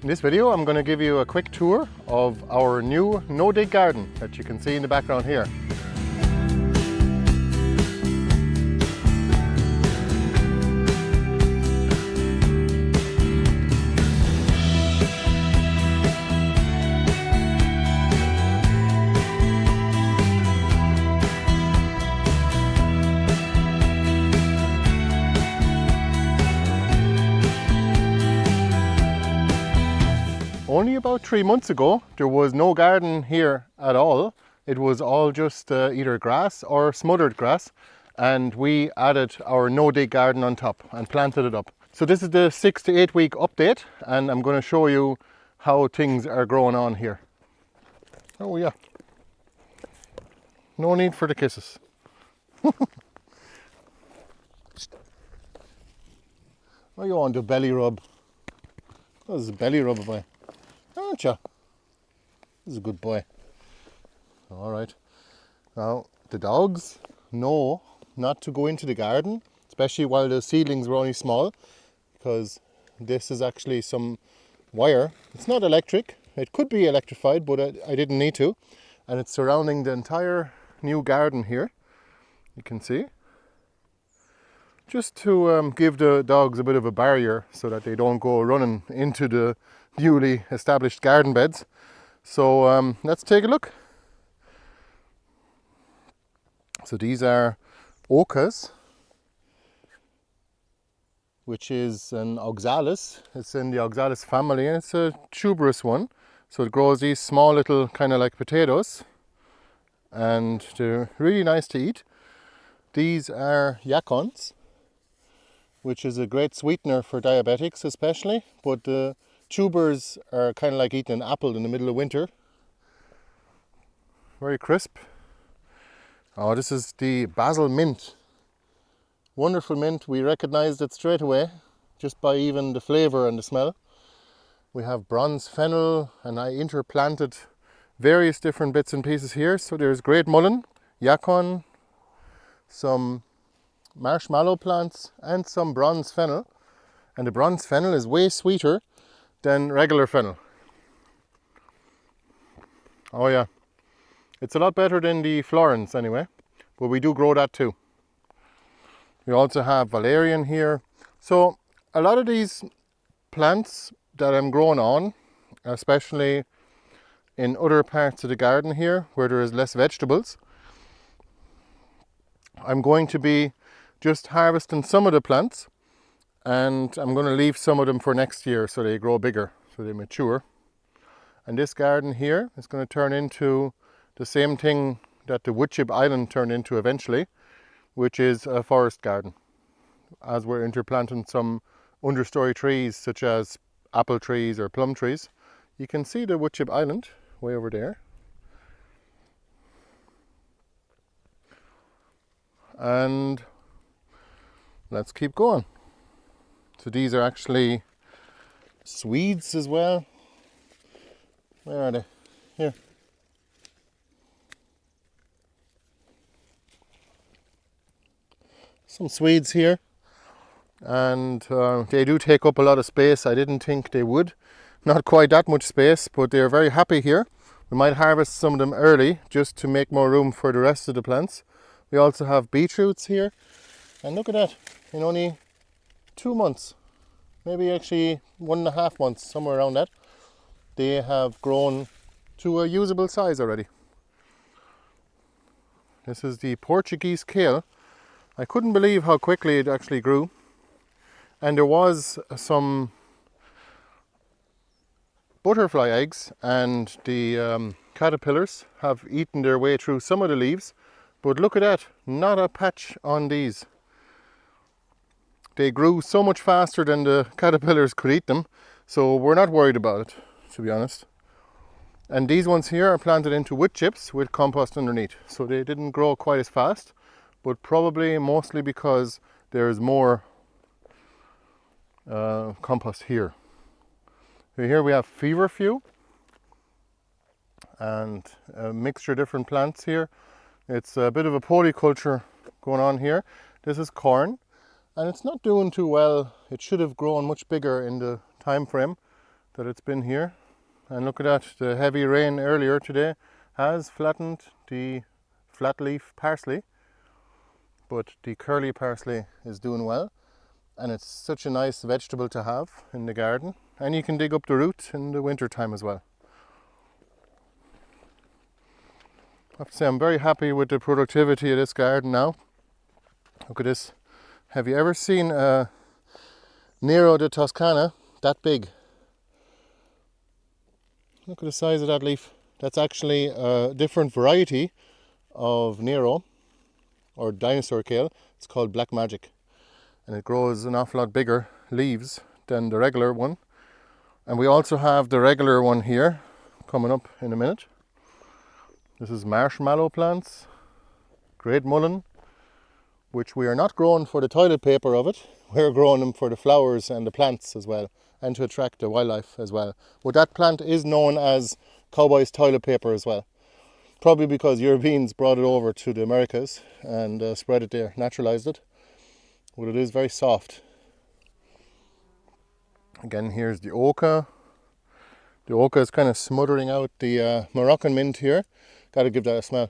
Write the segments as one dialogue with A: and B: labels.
A: In this video I'm going to give you a quick tour of our new no-dig garden that you can see in the background here. Only about 3 months ago there was no garden here at all. It was all just either grass or smothered grass, and we added our no-dig garden on top and planted it up. So this is the 6 to 8 week update, and I'm going to show you how things are growing on here. Oh yeah, no need for the kisses. Oh, you want a belly rub? That was a belly rub, boy. Aren't you? This is a good boy. All right. Now, the dogs know not to go into the garden, especially while the seedlings were only small, because this is actually some wire. It's not electric. It could be electrified, but I didn't need to. And it's surrounding the entire new garden here. You can see. Just to give the dogs a bit of a barrier so that they don't go running into the newly established garden beds. So let's take a look. So these are ochas, which is an oxalis. It's in the oxalis family and it's a tuberous one. So it grows these small little kind of like potatoes, and they're really nice to eat. These are yacons, which is a great sweetener for diabetics especially, but the tubers are kind of like eating an apple in the middle of winter. Very crisp. Oh, this is the basil mint. Wonderful mint. We recognized it straight away just by even the flavor and the smell. We have bronze fennel, and I interplanted various different bits and pieces here. So there's great mullein, yacon, some marshmallow plants and some bronze fennel. And the bronze fennel is way sweeter than regular fennel. Oh yeah, it's a lot better than the Florence anyway, but we do grow that too. We also have valerian here. So a lot of these plants that I'm growing on, especially in other parts of the garden here where there is less vegetables, I'm going to be just harvesting some of the plants, and I'm going to leave some of them for next year so they grow bigger, so they mature. And this garden here is going to turn into the same thing that the woodchip island turned into eventually, which is a forest garden, as we're interplanting some understory trees such as apple trees or plum trees. You can see the woodchip island way over there. And let's keep going. So these are actually Swedes as well. Where are they? Here. Some Swedes here. And they do take up a lot of space. I didn't think they would. Not quite that much space, but they're very happy here. We might harvest some of them early just to make more room for the rest of the plants. We also have beetroots here. And look at that, in only 2 months, maybe actually 1.5 months, somewhere around that, they have grown to a usable size already. This is the Portuguese kale. I couldn't believe how quickly it actually grew. And there was some butterfly eggs, and the caterpillars have eaten their way through some of the leaves. But look at that, not a patch on these. They grew so much faster than the caterpillars could eat them, so we're not worried about it, to be honest. And these ones here are planted into wood chips with compost underneath, so they didn't grow quite as fast, but probably mostly because there's more compost here. So here we have feverfew and a mixture of different plants here. It's a bit of a polyculture going on here. This is corn, and it's not doing too well. It should have grown much bigger in the time frame, that it's been here. And look at that, the heavy rain earlier today has flattened the flat leaf parsley, but the curly parsley is doing well, and it's such a nice vegetable to have in the garden, and you can dig up the root in the winter time as well. I have to say I'm very happy with the productivity of this garden now. Look at this. Have you ever seen a Nero de Toscana that big? Look at the size of that leaf. That's actually a different variety of Nero or dinosaur kale. It's called Black Magic, and it grows an awful lot bigger leaves than the regular one. And we also have the regular one here coming up in a minute. This is marshmallow plants, great mullein, which we are not growing for the toilet paper of it. We're growing them for the flowers and the plants as well, and to attract the wildlife as well. But that plant is known as cowboy's toilet paper as well. Probably because Europeans brought it over to the Americas and spread it there, naturalized it. But it is very soft. Again, here's the oca. The oca is kind of smothering out the Moroccan mint here. Got to give that a smell.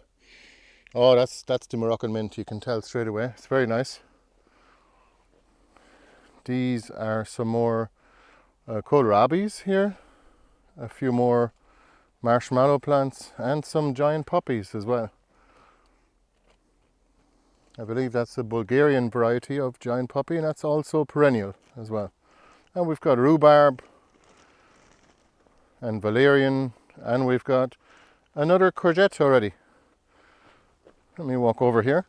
A: Oh, that's the Moroccan mint. You can tell straight away. It's very nice. These are some more kohlrabis here. A few more marshmallow plants and some giant poppies as well. I believe that's a Bulgarian variety of giant poppy, and that's also perennial as well. And we've got rhubarb and valerian, and we've got another courgette already. Let me walk over here.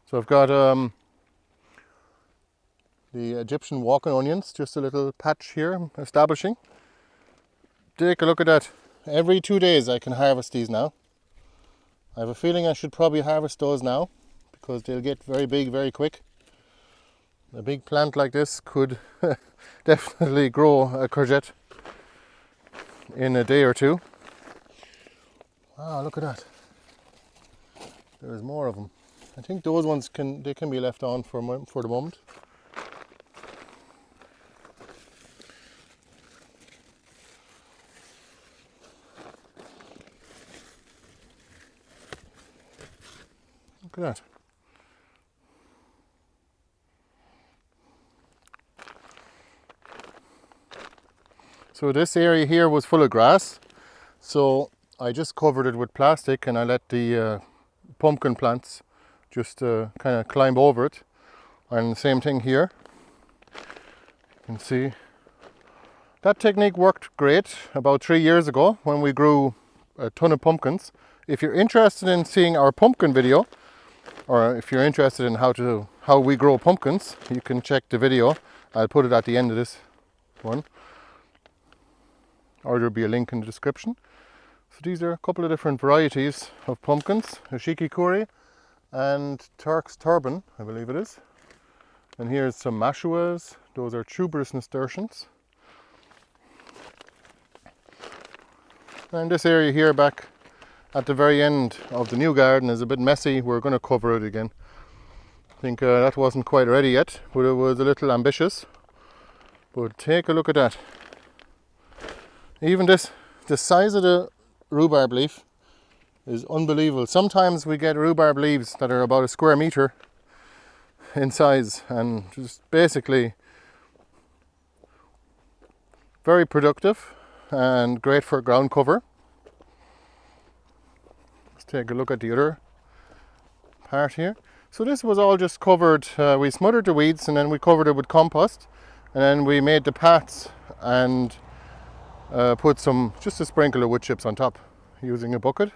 A: So I've got the Egyptian walking onions, just a little patch here establishing. Take a look at that. Every 2 days I can harvest these now. I have a feeling I should probably harvest those now because they'll get very big very quick. A big plant like this could definitely grow a courgette in a day or two. Wow, look at that. There's more of them. I think those ones can be left on for the moment. Look at that. So this area here was full of grass, so I just covered it with plastic and I let the pumpkin plants just kind of climb over it. And the same thing here. You can see that technique worked great about 3 years ago when we grew a ton of pumpkins. If you're interested in seeing our pumpkin video, or if you're interested in how we grow pumpkins, you can check the video. I'll put it at the end of this one, or there'll be a link in the description. So these are a couple of different varieties of pumpkins, Ashiki and Turk's Turban, I believe it is. And here's some mashuas. Those are tuberous nasturtiums. And this area here back at the very end of the new garden is a bit messy. We're going to cover it again. I think that wasn't quite ready yet, but it was a little ambitious. But take a look at that. Even the size of the rhubarb leaf is unbelievable. Sometimes we get rhubarb leaves that are about a square meter in size, and just basically very productive and great for ground cover. Let's take a look at the other part here. So this was all just covered, we smothered the weeds and then we covered it with compost, and then we made the paths and put just a sprinkle of wood chips on top using a bucket.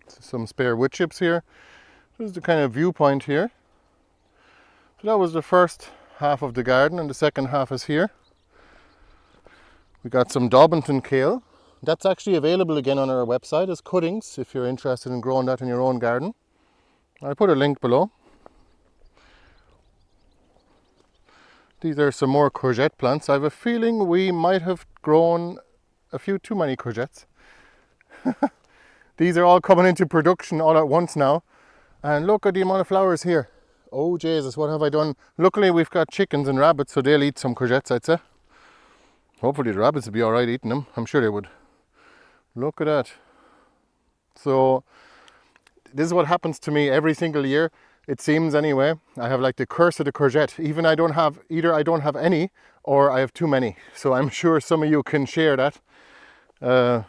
A: Some spare wood chips here. This is the kind of viewpoint here. So that was the first half of the garden, and the second half is here. We got some Daubenton kale. That's actually available again on our website as cuttings if you're interested in growing that in your own garden. I'll put a link below. These are some more courgette plants. I have a feeling we might have grown a few too many courgettes. These are all coming into production all at once now, And look at the amount of flowers here. Oh Jesus, what have I done? Luckily we've got chickens and rabbits, so they'll eat some courgettes, I'd say. Hopefully the rabbits will be alright eating them. I'm sure they would. Look at that. So this is what happens to me every single year. It seems anyway. I have like the curse of the courgette. Either I don't have any or I have too many. So I'm sure some of you can share that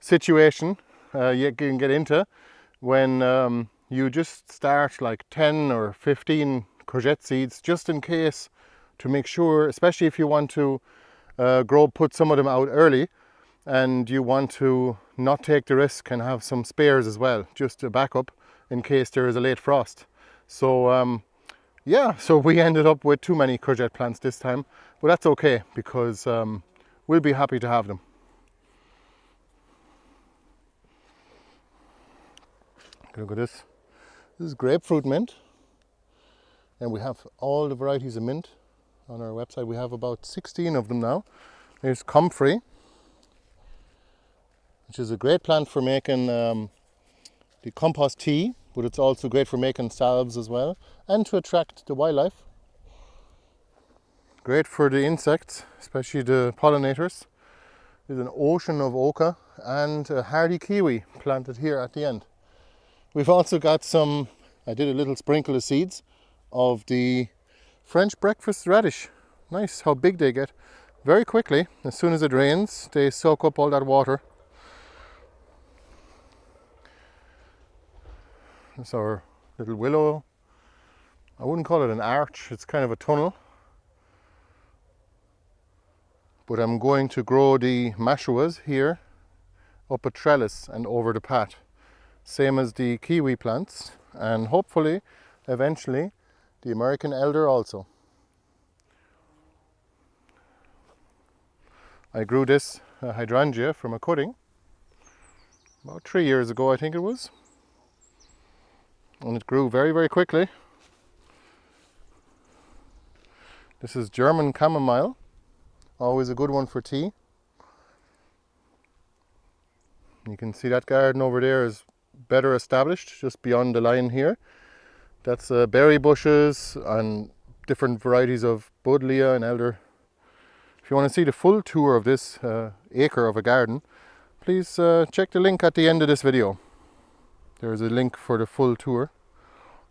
A: situation you can get into when you just start like 10 or 15 courgette seeds just in case, to make sure, especially if you want to put some of them out early and you want to not take the risk and have some spares as well, just to back up in case there is a late frost. So yeah, so we ended up with too many courgette plants this time, but that's okay because we'll be happy to have them. Look at this. This is grapefruit mint, and we have all the varieties of mint on our website. We have about 16 of them now. There's comfrey, which is a great plant for making the compost tea, but it's also great for making salves as well, and to attract the wildlife. Great for the insects, especially the pollinators. There's an ocean of oca and a hardy kiwi planted here at the end. We've also got some, I did a little sprinkle of seeds of the French breakfast radish. Nice how big they get. Very quickly, as soon as it rains, they soak up all that water. That's our little willow. I wouldn't call it an arch, it's kind of a tunnel. But I'm going to grow the mashuas here up a trellis and over the path. Same as the kiwi plants, and hopefully eventually the American elder also. I grew this hydrangea from a cutting about 3 years ago, I think it was, and it grew very, very quickly. This is German chamomile, always a good one for tea. You can see that garden over there is better established, just beyond the line here. That's berry bushes and different varieties of buddleia and elder. If you want to see the full tour of this acre of a garden, please check the link at the end of this video. There's a link for the full tour.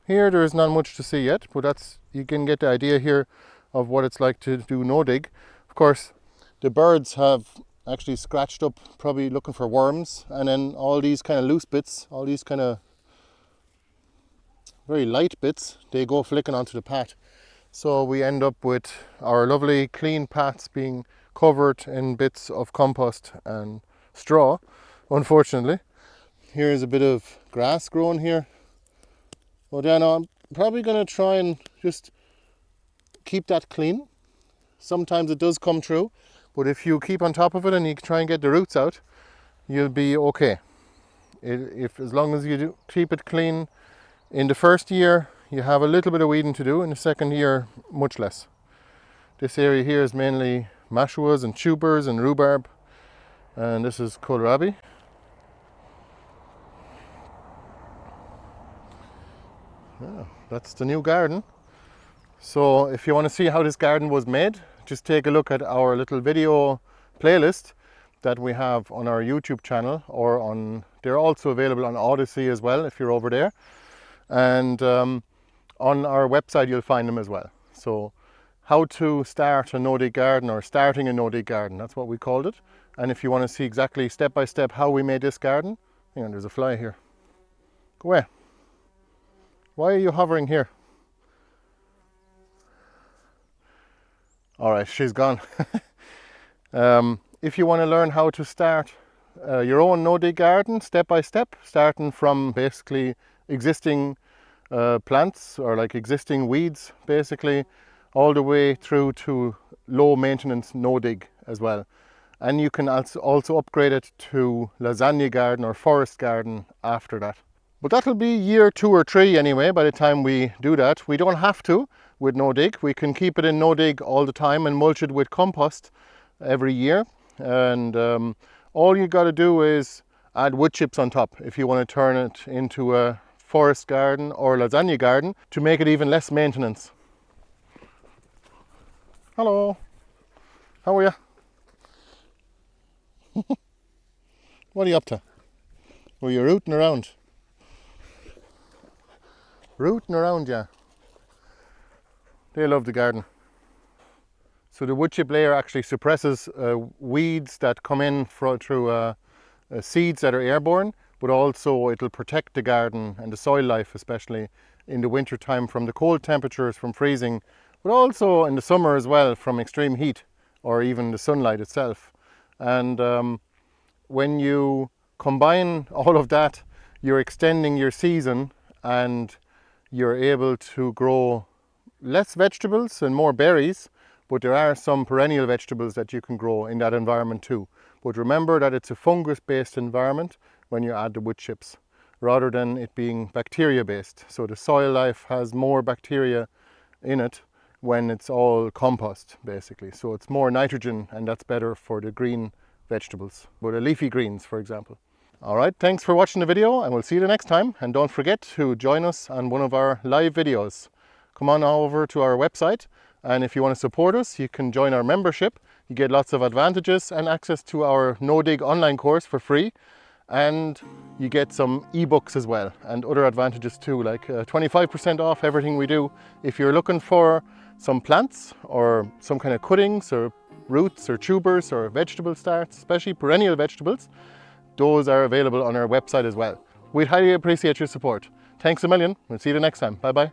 A: Here there is not much to see yet, but you can get the idea here of what it's like to do no dig. Of course, the birds have actually scratched up, probably looking for worms, and then all these kind of loose bits, all these kind of very light bits, they go flicking onto the path. So we end up with our lovely clean paths being covered in bits of compost and straw, unfortunately. Here's a bit of grass growing here. But yeah, no, I'm probably going to try and just keep that clean. Sometimes it does come true, but if you keep on top of it and you try and get the roots out, you'll be okay. As long as you do keep it clean, in the first year you have a little bit of weeding to do, in the second year much less. This area here is mainly mashuas and tubers and rhubarb, and this is kohlrabi. Yeah, that's the new garden. So if you want to see how this garden was made, just take a look at our little video playlist that we have on our YouTube channel, or they're also available on Odyssey as well if you're over there, and on our website you'll find them as well. So how to start a no-dig garden, or starting a no-dig garden, that's what we called it. And if you want to see exactly step by step how we made this garden, hang on, there's a fly here. Go away. Why are you hovering here? All right, she's gone. If you want to learn how to start your own no-dig garden step by step, starting from basically existing plants, or like existing weeds basically, all the way through to low maintenance no-dig as well. And you can also upgrade it to lasagna garden or forest garden after that. But that'll be year 2 or 3 anyway by the time we do that. We don't have to with no dig. We can keep it in no dig all the time and mulch it with compost every year. And all you got to do is add wood chips on top if you want to turn it into a forest garden or lasagna garden to make it even less maintenance. Hello, how are you? What are you up to? Well, you're rooting around. Rooting around, yeah. They love the garden. So the wood chip layer actually suppresses weeds that come in through seeds that are airborne, but also it'll protect the garden and the soil life, especially in the winter time from the cold temperatures, from freezing, but also in the summer as well from extreme heat or even the sunlight itself. And when you combine all of that, you're extending your season and you're able to grow less vegetables and more berries, but there are some perennial vegetables that you can grow in that environment too. But remember that it's a fungus-based environment when you add the wood chips, rather than it being bacteria-based. So the soil life has more bacteria in it when it's all compost, basically. So it's more nitrogen, and that's better for the green vegetables, or the leafy greens, for example. All right, thanks for watching the video, and we'll see you the next time. And don't forget to join us on one of our live videos. Come on over to our website, and if you want to support us, you can join our membership. You get lots of advantages and access to our no-dig online course for free, and you get some ebooks as well and other advantages too, like 25% off everything we do. If you're looking for some plants or some kind of cuttings or roots or tubers or vegetable starts, especially perennial vegetables, those are available on our website as well. We'd highly appreciate your support. Thanks a million. We'll see you the next time. Bye bye.